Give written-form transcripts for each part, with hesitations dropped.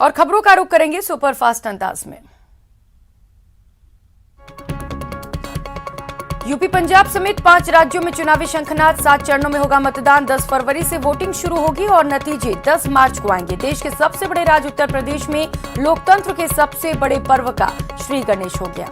और खबरों का रुख करेंगे सुपरफास्ट अंदाज में। यूपी पंजाब समेत 5 राज्यों में चुनावी शंखनाद, 7 चरणों में होगा मतदान। 10 फरवरी से वोटिंग शुरू होगी और नतीजे 10 मार्च को आएंगे। देश के सबसे बड़े राज्य उत्तर प्रदेश में लोकतंत्र के सबसे बड़े पर्व का श्री गणेश हो गया।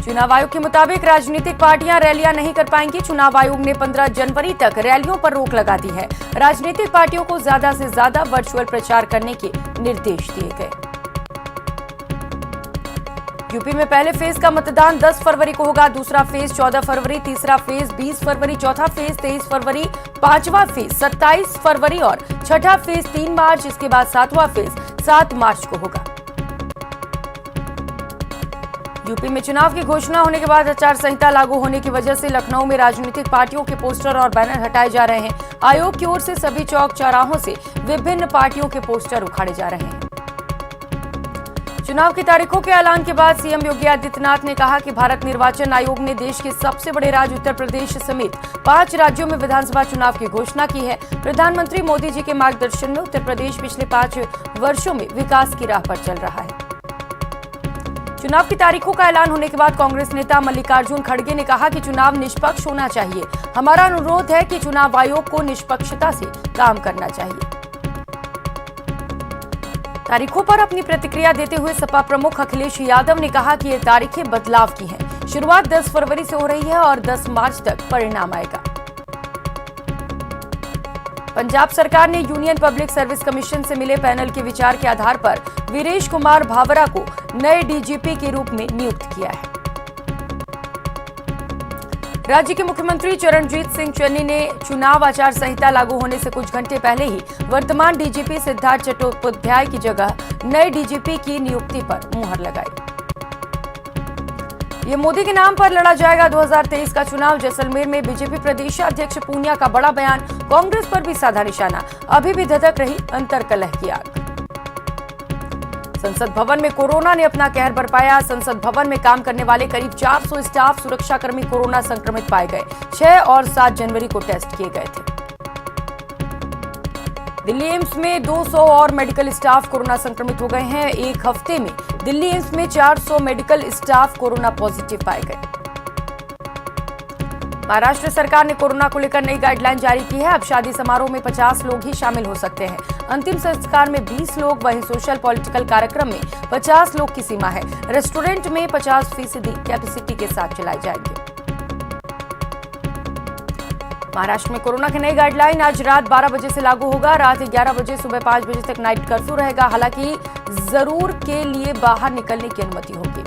चुनाव आयोग के मुताबिक राजनीतिक पार्टियां रैलियां नहीं कर पाएंगी। चुनाव आयोग ने 15 जनवरी तक रैलियों पर रोक लगा दी है। राजनीतिक पार्टियों को ज्यादा से ज्यादा वर्चुअल प्रचार करने के निर्देश दिए गए। यूपी में पहले फेज का मतदान 10 फरवरी को होगा, दूसरा फेज 14 फरवरी, तीसरा फेज 20 फरवरी, चौथा फेज 23 फरवरी, पांचवा फेज 27 फरवरी और छठा फेज 3 मार्च। इसके बाद 7वां फेज 7 मार्च को होगा। यूपी में चुनाव की घोषणा होने के बाद आचार संहिता लागू होने की वजह से लखनऊ में राजनीतिक पार्टियों के पोस्टर और बैनर हटाए जा रहे हैं। आयोग की ओर से सभी चौक चौराहों से विभिन्न पार्टियों के पोस्टर उखाड़े जा रहे हैं। चुनाव की तारीखों के ऐलान के बाद सीएम योगी आदित्यनाथ ने कहा कि भारत निर्वाचन आयोग ने देश के सबसे बड़े राज्य उत्तर प्रदेश समेत 5 राज्यों में विधानसभा चुनाव की घोषणा की है। प्रधानमंत्री मोदी जी के मार्गदर्शन में उत्तर प्रदेश पिछले 5 वर्षों में विकास की राह पर चल रहा है। चुनाव की तारीखों का ऐलान होने के बाद कांग्रेस नेता मल्लिकार्जुन खड़गे ने कहा कि चुनाव निष्पक्ष होना चाहिए। हमारा अनुरोध है कि चुनाव आयोग को निष्पक्षता से काम करना चाहिए। तारीखों पर अपनी प्रतिक्रिया देते हुए सपा प्रमुख अखिलेश यादव ने कहा कि ये तारीखें बदलाव की हैं। शुरुआत 10 फरवरी से हो रही है और 10 मार्च तक परिणाम आएगा। पंजाब सरकार ने यूनियन पब्लिक सर्विस कमीशन से मिले पैनल के विचार के आधार पर वीरेश कुमार भावरा को नए डीजीपी के रूप में नियुक्त किया है। राज्य के मुख्यमंत्री चरणजीत सिंह चन्नी ने चुनाव आचार संहिता लागू होने से कुछ घंटे पहले ही वर्तमान डीजीपी सिद्धार्थ चट्टोपाध्याय की जगह नए डीजीपी की नियुक्ति पर मुहर लगाई। ये मोदी के नाम पर लड़ा जाएगा 2023 का चुनाव। जैसलमेर में बीजेपी प्रदेश अध्यक्ष पूनिया का बड़ा बयान, कांग्रेस पर भी साधा निशाना, अभी भी धधक रही अंतर्कलह की आग। संसद भवन में कोरोना ने अपना कहर बरपाया। संसद भवन में काम करने वाले करीब 400 स्टाफ सुरक्षाकर्मी कोरोना संक्रमित पाए गए। 6 और 7 जनवरी को टेस्ट किए गए थे। दिल्ली एम्स में 200 और मेडिकल स्टाफ कोरोना संक्रमित हो गए हैं। एक हफ्ते में दिल्ली एम्स में 400 मेडिकल स्टाफ कोरोना पॉजिटिव पाए गए। महाराष्ट्र सरकार ने कोरोना को लेकर नई गाइडलाइन जारी की है। अब शादी समारोह में 50 लोग ही शामिल हो सकते हैं। अंतिम संस्कार में 20 लोग, वहीं सोशल पॉलिटिकल कार्यक्रम में 50 लोग की सीमा है। रेस्टोरेंट में 50% कैपेसिटी के साथ चलाए जाएंगे। महाराष्ट्र में कोरोना की नई गाइडलाइन आज रात 12 बजे से लागू होगा। रात 11 बजे सुबह 5 बजे तक नाइट कर्फ्यू रहेगा। हालांकि जरूर के लिए बाहर निकलने की अनुमति होगी।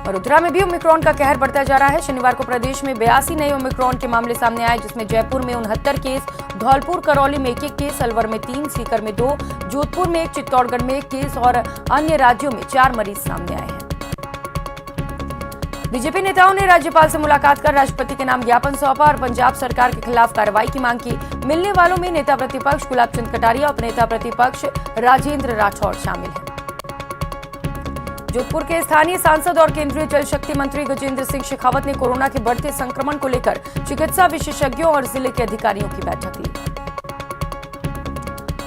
वडोदरा में भी ओमिक्रॉन का कहर बढ़ता जा रहा है। शनिवार को प्रदेश में 82 नए ओमिक्रॉन के मामले सामने आए, जिसमें जयपुर में 69 केस, धौलपुर करौली में 1-1 केस, अलवर में 3, सीकर में 2, जोधपुर में 1, चित्तौड़गढ़ में 1 केस और अन्य राज्यों में 4 मरीज सामने आए हैं। बीजेपी नेताओं ने राज्यपाल से मुलाकात कर राष्ट्रपति के नाम ज्ञापन सौंपा और पंजाब सरकार के खिलाफ कार्रवाई की मांग की। मिलने वालों में नेता प्रतिपक्ष गुलाब चंद कटारिया, उपनेता प्रतिपक्ष राजेंद्र राठौड़ शामिल हैं। जोधपुर के स्थानीय सांसद और केंद्रीय जल शक्ति मंत्री गजेंद्र सिंह शेखावत ने कोरोना के बढ़ते संक्रमण को लेकर चिकित्सा विशेषज्ञों और जिले के अधिकारियों की बैठक ली।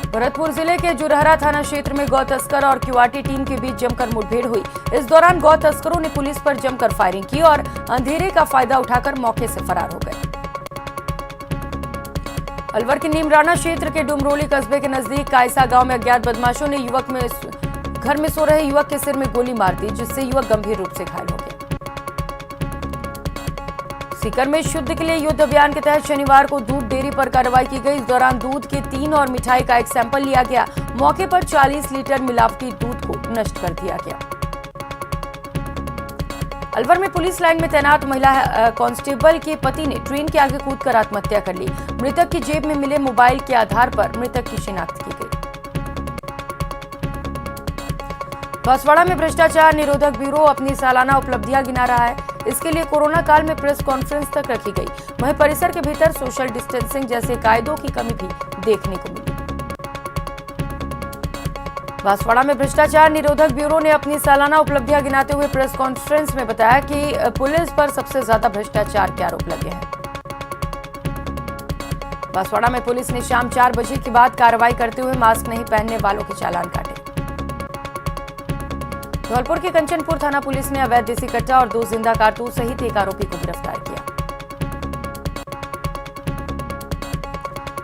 भरतपुर जिले के जुरहरा थाना क्षेत्र में गौ तस्कर और क्यूआरटी टीम के बीच जमकर मुठभेड़ हुई। इस दौरान गौ तस्करों ने पुलिस पर जमकर फायरिंग की और अंधेरे का फायदा उठाकर मौके से फरार हो गए। अलवर के नीमराना क्षेत्र के डुमरोली कस्बे के नजदीक कायसा गांव में अज्ञात बदमाशों ने घर में सो रहे युवक के सिर में गोली मार दी, जिससे युवक गंभीर रूप से घायल हो गया। सीकर में शुद्ध के लिए युद्ध अभियान के तहत शनिवार को दूध डेयरी पर कार्रवाई की गई। इस दौरान दूध के 3 और मिठाई का एक सैंपल लिया गया। मौके पर 40 लीटर मिलावटी दूध को नष्ट कर दिया गया। अलवर में पुलिस लाइन में तैनात महिला कांस्टेबल के पति ने ट्रेन के आगे कूदकर आत्महत्या कर ली। मृतक की जेब में मिले मोबाइल के आधार पर मृतक की शिनाख्त की गई। बांसवाड़ा में भ्रष्टाचार निरोधक ब्यूरो अपनी सालाना उपलब्धियां गिना रहा है। इसके लिए कोरोना काल में प्रेस कॉन्फ्रेंस तक रखी गई। वहीं परिसर के भीतर सोशल डिस्टेंसिंग जैसे कायदों की कमी भी देखने को मिली। बांसवाड़ा में भ्रष्टाचार निरोधक ब्यूरो ने अपनी सालाना उपलब्धियां गिनाते हुए प्रेस कॉन्फ्रेंस में बताया कि पुलिस पर सबसे ज्यादा भ्रष्टाचार के आरोप लगे हैं। बांसवाड़ा में पुलिस ने शाम 4 बजे के बाद कार्रवाई करते हुए मास्क नहीं पहनने वालों के चालान काटे। धौलपुर के कंचनपुर थाना पुलिस ने अवैध देसी कट्टा और 2 जिंदा कारतूस सहित एक आरोपी को गिरफ्तार किया।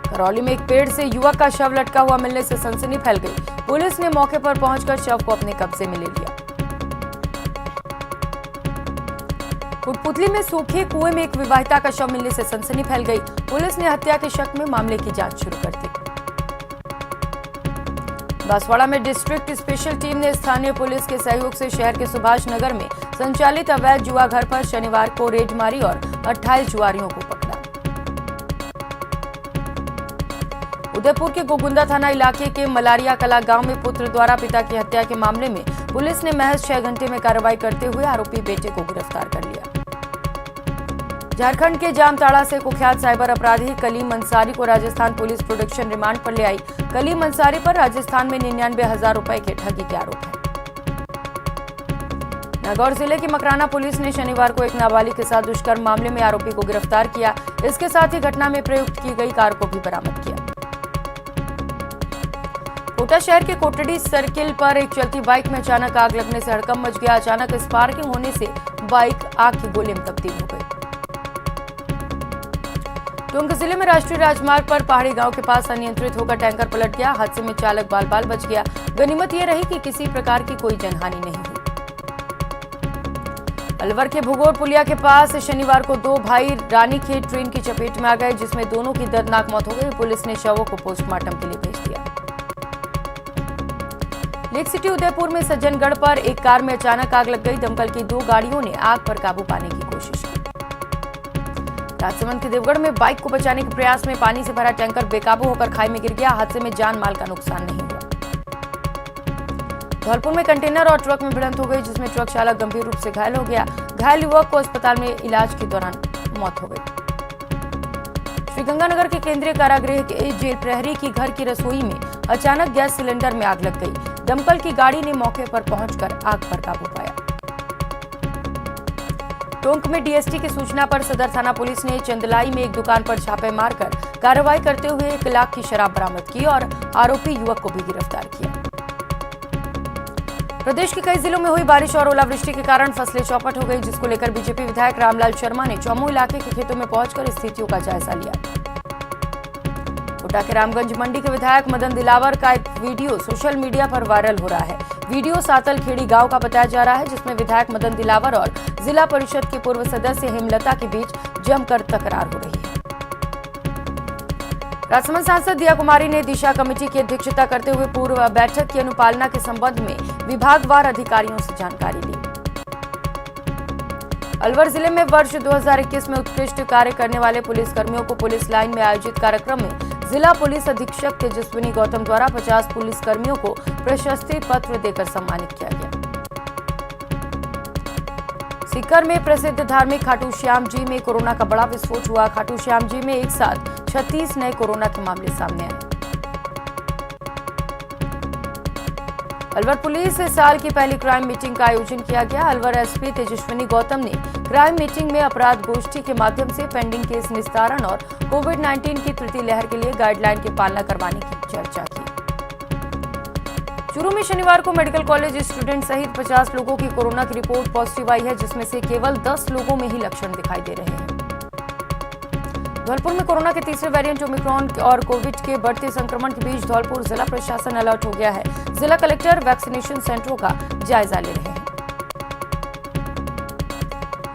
करौली में एक पेड़ से युवक का शव लटका हुआ मिलने से सनसनी फैल गई। पुलिस ने मौके पर पहुंचकर शव को अपने कब्जे में ले लिया। कोटपुतली में सूखे कुएं में एक विवाहिता का शव मिलने से सनसनी फैल गई। पुलिस ने हत्या के शक में मामले की जांच शुरू कर दी। बांसवाड़ा में डिस्ट्रिक्ट स्पेशल टीम ने स्थानीय पुलिस के सहयोग से शहर के सुभाष नगर में संचालित अवैध जुआ घर पर शनिवार को रेड मारी और 28 जुआरियों को पकड़ा। उदयपुर के गोगुंदा थाना इलाके के मलारिया कला गांव में पुत्र द्वारा पिता की हत्या के मामले में पुलिस ने महज 6 घंटे में कार्रवाई करते हुए आरोपी बेटे को गिरफ्तार कर लिया। झारखंड के जामताड़ा से कुख्यात साइबर अपराधी कलीम अंसारी को राजस्थान पुलिस प्रोडक्शन रिमांड पर ले आई। कलीम अंसारी पर राजस्थान में 99,000 रुपए के ठगी के आरोप है। नागौर जिले की मकराना पुलिस ने शनिवार को एक नाबालिग के साथ दुष्कर्म मामले में आरोपी को गिरफ्तार किया। इसके साथ ही घटना में प्रयुक्त की गई कार को भी बरामद किया। कोटा शहर के कोटड़ी सर्किल पर एक चलती बाइक में अचानक आग लगने से हड़कंप मच गया। अचानक स्पार्किंग होने से बाइक आग की गोले में तब्दील हो गई। टोंक जिले में राष्ट्रीय राजमार्ग पर पहाड़ी गांव के पास अनियंत्रित होकर टैंकर पलट गया। हादसे में चालक बाल-बाल बच गया। गनीमत यह रही कि किसी प्रकार की कोई जनहानि नहीं हुई। अलवर के भुगोड़ पुलिया के पास शनिवार को 2 भाई रानीखेत ट्रेन की चपेट में आ गए, जिसमें दोनों की दर्दनाक मौत हो गई। पुलिस ने शवों को पोस्टमार्टम के लिए भेज दिया। लेक सिटी उदयपुर में सज्जनगढ़ पर एक कार में अचानक आग लग गई। दमकल की 2 गाड़ियों ने आग पर काबू पाने की कोशिश की। राजसमंद के देवगढ़ में बाइक को बचाने के प्रयास में पानी से भरा टैंकर बेकाबू होकर खाई में गिर गया। हादसे में जान माल का नुकसान नहीं हुआ। धौलपुर में कंटेनर और ट्रक में भिड़ंत हो गई, जिसमें ट्रक चालक गंभीर रूप से घायल हो गया। घायल युवक को अस्पताल में इलाज के दौरान मौत हो गई। श्रीगंगानगर के केंद्रीय कारागृह के जेल प्रहरी की घर की रसोई में अचानक गैस सिलेंडर में आग लग गई। दमकल की गाड़ी ने मौके पर पहुंचकर आग पर काबू पाया। टोंक में डीएसटी की सूचना पर सदर थाना पुलिस ने चंदलाई में एक दुकान पर छापे मारकर कार्रवाई करते हुए 1 लाख की शराब बरामद की और आरोपी युवक को भी गिरफ्तार किया। प्रदेश के कई जिलों में हुई बारिश और ओलावृष्टि के कारण फसलें चौपट हो गई, जिसको लेकर बीजेपी विधायक रामलाल शर्मा ने चौमू इलाके के खेतों में पहुंचकर स्थितियों का जायजा लिया। कोटा के रामगंज मंडी के विधायक मदन दिलावर का एक वीडियो सोशल मीडिया पर वायरल हो रहा है। वीडियो सातल खेड़ी गांव का बताया जा रहा है, जिसमें विधायक मदन दिलावर और जिला परिषद के पूर्व सदस्य हेमलता के बीच जमकर तकरार हो रही है। राजसमंद सांसद दिया कुमारी ने दिशा कमेटी की अध्यक्षता करते हुए पूर्व बैठक की अनुपालना के संबंध में विभागवार अधिकारियों से जानकारी ली। अलवर जिले में वर्ष 2021 में उत्कृष्ट कार्य करने वाले पुलिसकर्मियों को पुलिस लाइन में आयोजित कार्यक्रम में जिला पुलिस अधीक्षक तेजस्विनी गौतम द्वारा 50 पुलिसकर्मियों को प्रशस्ति पत्र देकर सम्मानित किया गया। सीकर में प्रसिद्ध धार्मिक खाटू श्याम जी में कोरोना का बड़ा विस्फोट हुआ। खाटू श्याम जी में एक साथ 36 नए कोरोना के मामले सामने आए। अलवर पुलिस इस साल की पहली क्राइम मीटिंग का आयोजन किया गया। अलवर एसपी तेजस्विनी गौतम ने क्राइम मीटिंग में अपराध गोष्ठी के माध्यम से पेंडिंग केस निस्तारण और कोविड-19 की तृतीय लहर के लिए गाइडलाइन की पालना करवाने की चर्चा की। चूरू में शनिवार को मेडिकल कॉलेज स्टूडेंट सहित 50 लोगों की कोरोना की रिपोर्ट पॉजिटिव आई है, जिसमें से केवल 10 लोगों में ही लक्षण दिखाई दे रहे हैं। धौलपुर में कोरोना के तीसरे वेरिएंट ओमिक्रॉन और कोविड के बढ़ते संक्रमण के बीच धौलपुर जिला प्रशासन अलर्ट हो गया है। जिला कलेक्टर वैक्सीनेशन सेंटरों का जायजा ले रहे हैं।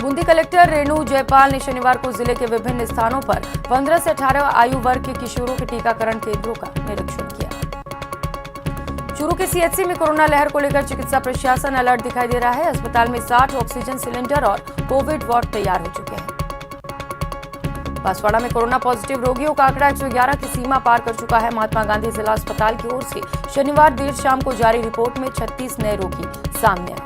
बूंदी कलेक्टर रेणु जयपाल ने शनिवार को जिले के विभिन्न स्थानों पर 15 से 18 आयु वर्ग के किशोरों के टीकाकरण केंद्रों का निरीक्षण किया। चूरू के सीएचसी में कोरोना लहर को लेकर चिकित्सा प्रशासन अलर्ट दिखाई दे रहा है। अस्पताल में 60 ऑक्सीजन सिलेंडर और कोविड वार्ड तैयार हो चुके हैं। बांसवाड़ा में कोरोना पॉजिटिव रोगियों का आंकड़ा 111 की सीमा पार कर चुका है। महात्मा गांधी जिला अस्पताल की ओर से शनिवार देर शाम को जारी रिपोर्ट में 36 नए रोगी सामने आए।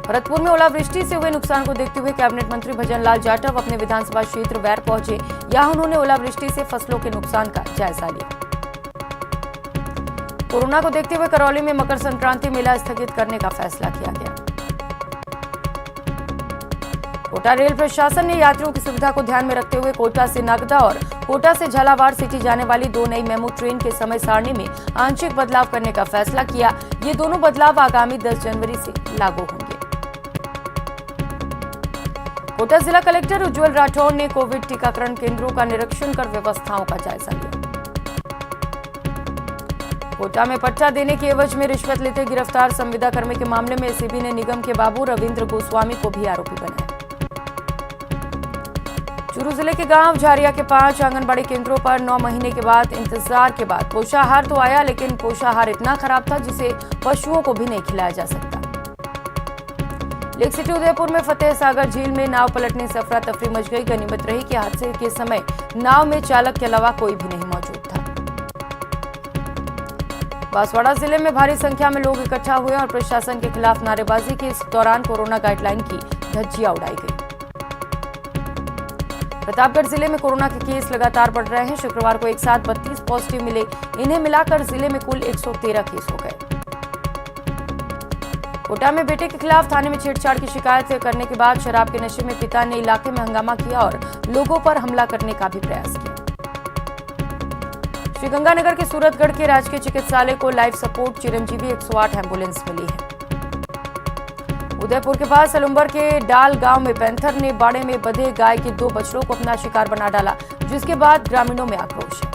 भरतपुर में ओलावृष्टि से हुए नुकसान को देखते हुए कैबिनेट मंत्री भजनलाल जाटव अपने विधानसभा क्षेत्र वैर पहुंचे। यहां उन्होंने ओलावृष्टि से फसलों के नुकसान का जायजा लिया। कोरोना को देखते हुए करौली में मकर संक्रांति मेला स्थगित करने का फैसला किया गया। कोटा रेल प्रशासन ने यात्रियों की सुविधा को ध्यान में रखते हुए कोटा से नागदा और कोटा से झालावाड़ सिटी जाने वाली 2 नई मेमू ट्रेन के समय सारणी में आंशिक बदलाव करने का फैसला किया। ये दोनों बदलाव आगामी 10 जनवरी से लागू होंगे। कोटा जिला कलेक्टर उज्जवल राठौर ने कोविड टीकाकरण केंद्रों का निरीक्षण कर व्यवस्थाओं का जायजा लिया। कोटा में पट्टा देने के एवज में रिश्वत लेते गिरफ्तार संविदा कर्मी के मामले में एसीबी ने निगम के बाबू रविंद्र गोस्वामी को भी आरोपी बनाया। चूरू जिले के गांव झारिया के 5 आंगनबाड़ी केंद्रों पर 9 महीने के बाद इंतजार के बाद पोषाहार तो आया, लेकिन पोषाहार इतना खराब था जिसे पशुओं को भी नहीं खिलाया जा सकता। लेक सिटी उदयपुर में फतेह सागर झील में नाव पलटने से अफरा तफरी मच गई। गनीमत रही कि हादसे के समय नाव में चालक के अलावा कोई भी नहीं मौजूद था। बांसवाड़ा जिले में भारी संख्या में लोग इकट्ठा हुए और प्रशासन के खिलाफ नारेबाजी के इस दौरान कोरोना गाइडलाइन की धज्जियां उड़ाई गई। प्रतापगढ़ जिले में कोरोना के केस लगातार बढ़ रहे हैं। शुक्रवार को एक साथ 32 पॉजिटिव मिले। इन्हें मिलाकर जिले में कुल 113 केस हो गए। कोटा में बेटे के खिलाफ थाने में छेड़छाड़ की शिकायत करने के बाद शराब के नशे में पिता ने इलाके में हंगामा किया और लोगों पर हमला करने का भी प्रयास किया। श्रीगंगानगर के सूरतगढ़ के राजकीय चिकित्सालय को लाइफ सपोर्ट चिरंजीवी 108 एम्बुलेंस मिली है। उदयपुर के पास अलुम्बर के डाल गांव में पैंथर ने बाड़े में बंधे गाय के 2 बछड़ों को अपना शिकार बना डाला, जिसके बाद ग्रामीणों में आक्रोश है।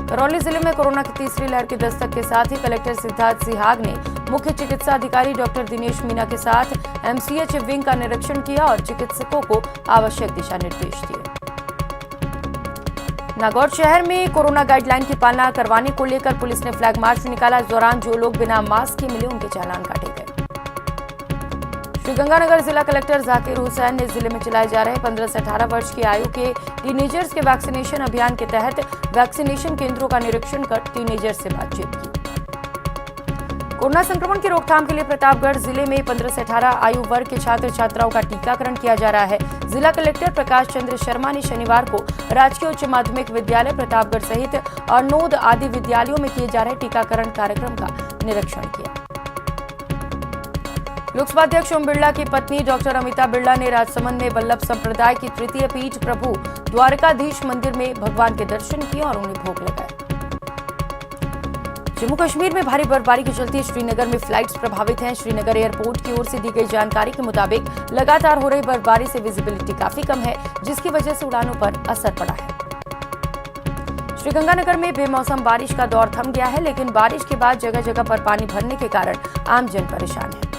करौली जिले में कोरोना की तीसरी लहर की दस्तक के साथ ही कलेक्टर सिद्धार्थ सिहाग ने मुख्य चिकित्सा अधिकारी डॉक्टर दिनेश मीना के साथ एमसीएच विंग का निरीक्षण किया और चिकित्सकों को आवश्यक दिशा निर्देश दिए। नागौर शहर में कोरोना गाइडलाइन की पालना करवाने को लेकर पुलिस ने फ्लैग मार्च निकाला। इस दौरान जो लोग बिना मास्क के मिले उनके चालान काटे गए। श्रीगंगानगर जिला कलेक्टर जाकिर हुसैन ने जिले में चलाए जा रहे 15 से 18 वर्ष की आयु के टीनेजर्स के वैक्सीनेशन अभियान के तहत वैक्सीनेशन केंद्रों का निरीक्षण कर टीनेजर्स से बातचीत की। कोरोना संक्रमण की रोकथाम के लिए प्रतापगढ़ जिले में 15 से 18 आयु वर्ग के छात्र छात्राओं का टीकाकरण किया जा रहा है। जिला कलेक्टर प्रकाश चंद्र शर्मा ने शनिवार को राजकीय उच्च माध्यमिक विद्यालय प्रतापगढ़ सहित अर्नोद आदि विद्यालयों में किए जा रहे टीकाकरण कार्यक्रम का निरीक्षण किया। लोकसभा अध्यक्ष ओम बिरला की पत्नी डॉक्टर अमिता बिरला ने राजसमंद में वल्लभ संप्रदाय की तृतीय पीठ प्रभु द्वारकाधीश मंदिर में भगवान के दर्शन किए और उन्हें भोग लगाए। जम्मू कश्मीर में भारी बर्फबारी के चलते श्रीनगर में फ्लाइट्स प्रभावित हैं। श्रीनगर एयरपोर्ट की ओर से दी गई जानकारी के मुताबिक लगातार हो रही बर्फबारी से विजिबिलिटी काफी कम है, जिसकी वजह से उड़ानों पर असर पड़ा है। श्रीगंगानगर में बेमौसम बारिश का दौर थम गया है, लेकिन बारिश के बाद जगह जगह पर पानी भरने के कारण आमजन परेशान है।